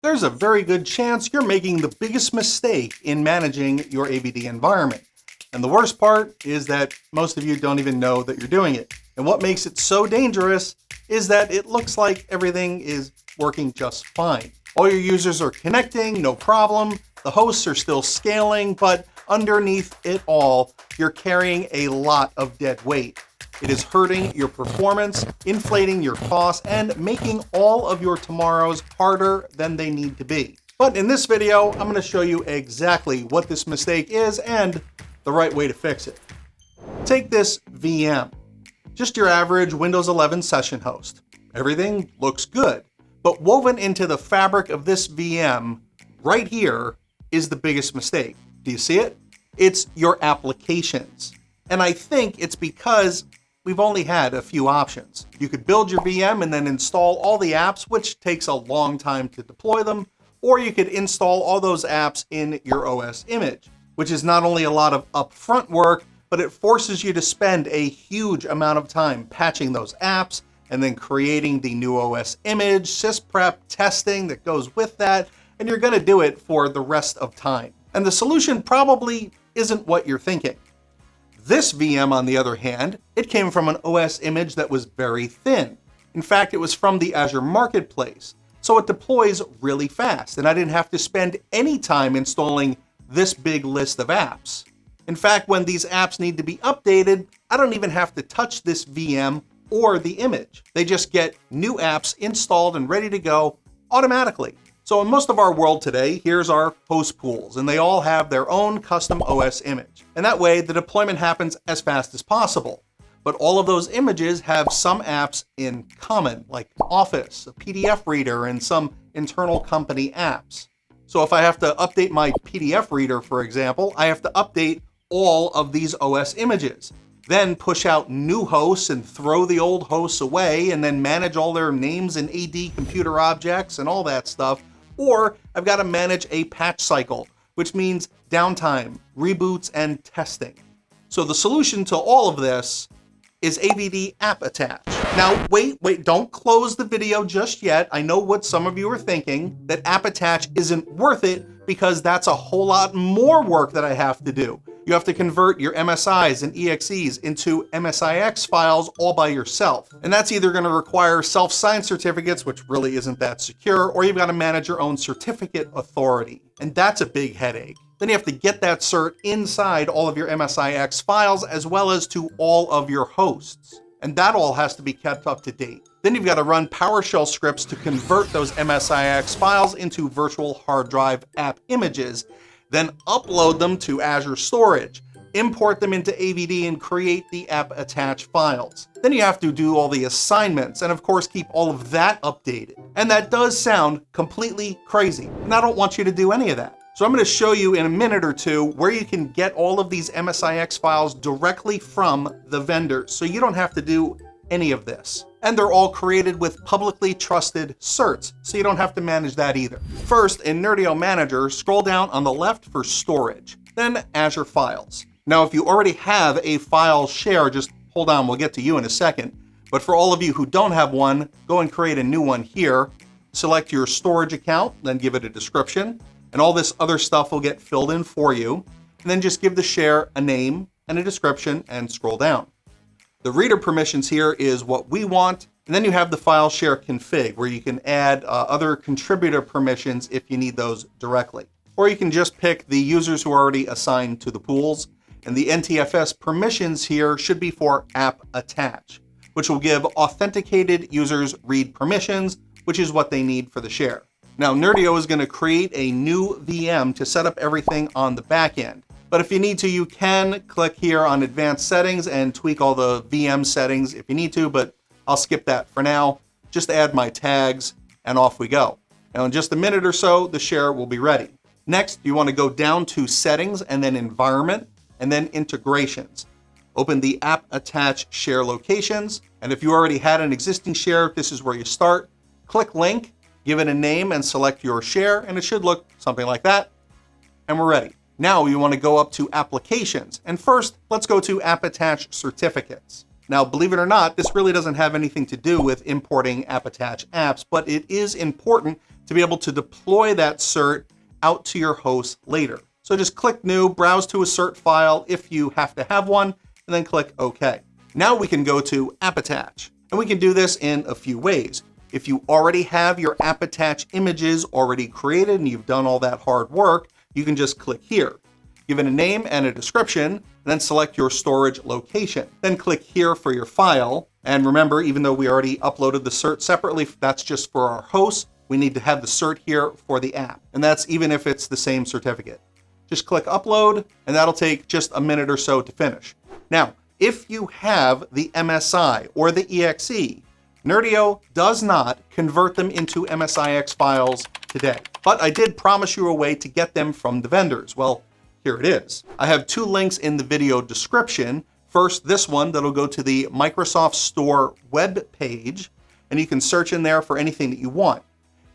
there's a very good chance you're making the biggest mistake in managing your AVD environment. And the worst part is that most of you don't even know that you're doing it. And what makes it so dangerous is that it looks like everything is working just fine. All your users are connecting, no problem. The hosts are still scaling, but underneath it all, you're carrying a lot of dead weight. It is hurting your performance, inflating your costs, and making all of your tomorrows harder than they need to be. But in this video, I'm going to show you exactly what this mistake is and the right way to fix it. Take this VM, just your average Windows 11 session host. Everything looks good, but woven into the fabric of this VM right here is the biggest mistake. Do you see it? It's your applications. And I think it's because we've only had a few options. You could build your VM and then install all the apps, which takes a long time to deploy them, or you could install all those apps in your OS image, which is not only a lot of upfront work, but it forces you to spend a huge amount of time patching those apps and then creating the new OS image, sysprep, testing that goes with that, and you're gonna do it for the rest of time. And the solution probably isn't what you're thinking. This VM, on the other hand, it came from an OS image that was very thin. In fact, it was from the Azure Marketplace, so it deploys really fast, and I didn't have to spend any time installing this big list of apps. In fact, when these apps need to be updated, I don't even have to touch this VM or the image. They just get new apps installed and ready to go automatically. So in most of our world today, here's our host pools, and they all have their own custom OS image. And that way, the deployment happens as fast as possible. But all of those images have some apps in common, like Office, a PDF reader, and some internal company apps. So if I have to update my PDF reader, for example, I have to update all of these OS images, then push out new hosts and throw the old hosts away, and then manage all their names and AD computer objects and all that stuff. Or I've got to manage a patch cycle, which means downtime, reboots, and testing. So the solution to all of this is AVD App Attach. Now, wait, don't close the video just yet. I know what some of you are thinking, that App Attach isn't worth it because that's a whole lot more work that I have to do. You have to convert your MSIs and EXEs into MSIX files all by yourself. And that's either going to require self-signed certificates, which really isn't that secure, or you've got to manage your own certificate authority. And that's a big headache. Then you have to get that cert inside all of your MSIX files, as well as to all of your hosts. And that all has to be kept up to date. Then you've got to run PowerShell scripts to convert those MSIX files into virtual hard drive app images, then upload them to Azure Storage, import them into AVD, and create the app attach files. Then you have to do all the assignments, and of course keep all of that updated. And that does sound completely crazy, and I don't want you to do any of that. So I'm going to show you in a minute or two where you can get all of these MSIX files directly from the vendors, so you don't have to do any of this. And they're all created with publicly trusted certs, so you don't have to manage that either. First, in Nerdio Manager, scroll down on the left for Storage, then Azure Files. Now, if you already have a file share, just hold on, we'll get to you in a second. But for all of you who don't have one, go and create a new one here. Select your storage account, then give it a description, and all this other stuff will get filled in for you. And then just give the share a name and a description and scroll down. The reader permissions here is what we want, and then you have the file share config where you can add other contributor permissions if you need those directly. Or you can just pick the users who are already assigned to the pools, and the NTFS permissions here should be for app attach, which will give authenticated users read permissions, which is what they need for the share. Now, Nerdio is going to create a new VM to set up everything on the back end. But if you need to, you can click here on Advanced Settings and tweak all the VM settings if you need to, but I'll skip that for now. Just add my tags and off we go. Now in just a minute or so, the share will be ready. Next, you want to go down to Settings and then Environment and then Integrations. Open the App Attach Share Locations, and if you already had an existing share, this is where you start. Click Link, give it a name and select your share, and it should look something like that, and we're ready. Now you want to go up to Applications, and first let's go to App Attach Certificates. Now, believe it or not, this really doesn't have anything to do with importing App Attach apps, but it is important to be able to deploy that cert out to your host later. So just click New, browse to a cert file if you have to have one, and then click OK. Now we can go to App Attach, and we can do this in a few ways. If you already have your App Attach images already created and you've done all that hard work, you can just click here. Give it a name and a description, and then select your storage location. Then click here for your file. And remember, even though we already uploaded the cert separately, that's just for our host. We need to have the cert here for the app. And that's even if it's the same certificate. Just click upload, and that'll take just a minute or so to finish. Now, if you have the MSI or the EXE, Nerdio does not convert them into MSIX files today. But I did promise you a way to get them from the vendors. Well, here it is. I have two links in the video description. First, this one that'll go to the Microsoft Store web page, and you can search in there for anything that you want.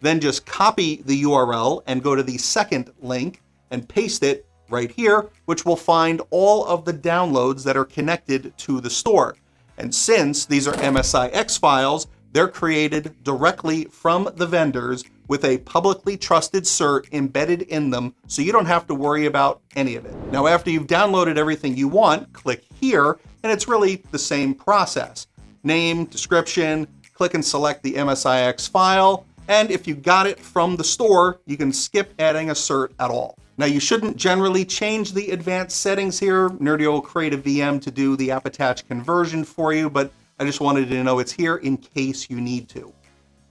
Then just copy the URL and go to the second link and paste it right here, which will find all of the downloads that are connected to the store. And since these are MSIX files, they're created directly from the vendors with a publicly trusted cert embedded in them, so you don't have to worry about any of it. Now, after you've downloaded everything you want, click here, and it's really the same process. Name, description, click and select the MSIX file, and if you got it from the store, you can skip adding a cert at all. Now, you shouldn't generally change the advanced settings here. Nerdio will create a VM to do the app attach conversion for you, but I just wanted you to know it's here in case you need to.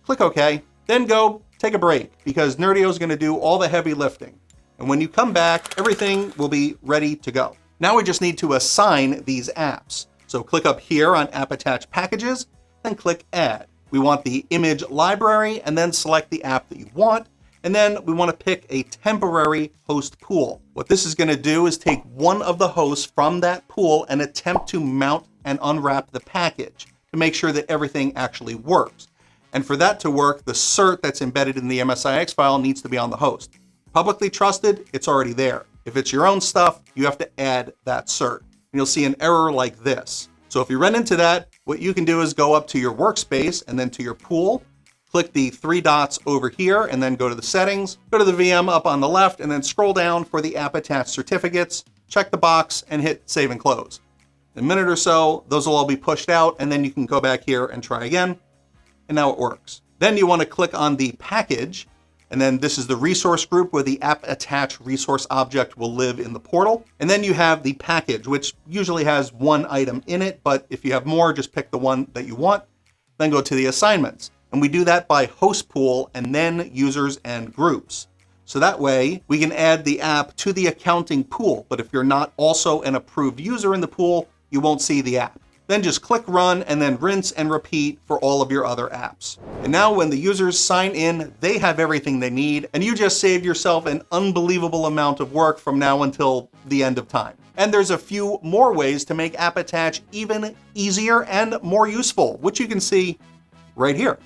Click OK, then go take a break, because Nerdio is going to do all the heavy lifting. And when you come back, everything will be ready to go. Now we just need to assign these apps. So click up here on App Attach Packages, then click Add. We want the image library, and then select the app that you want. And then we want to pick a temporary host pool. What this is going to do is take one of the hosts from that pool and attempt to mount and unwrap the package to make sure that everything actually works. And for that to work, the cert that's embedded in the MSIX file needs to be on the host. Publicly trusted, it's already there. If it's your own stuff, you have to add that cert. And you'll see an error like this. So if you run into that, what you can do is go up to your workspace and then to your pool, click the three dots over here, and then go to the settings, go to the VM up on the left, and then scroll down for the app attached certificates, check the box, and hit save and close. In a minute or so, those will all be pushed out, and then you can go back here and try again. And now it works. Then you want to click on the package, and then this is the resource group where the app attach resource object will live in the portal. And then you have the package, which usually has one item in it, but if you have more, just pick the one that you want. Then go to the assignments. And we do that by host pool and then users and groups. So that way we can add the app to the accounting pool, but if you're not also an approved user in the pool, you won't see the app. Then just click run and then rinse and repeat for all of your other apps. And now when the users sign in, they have everything they need, and you just saved yourself an unbelievable amount of work from now until the end of time. And there's a few more ways to make app attach even easier and more useful, which you can see right here.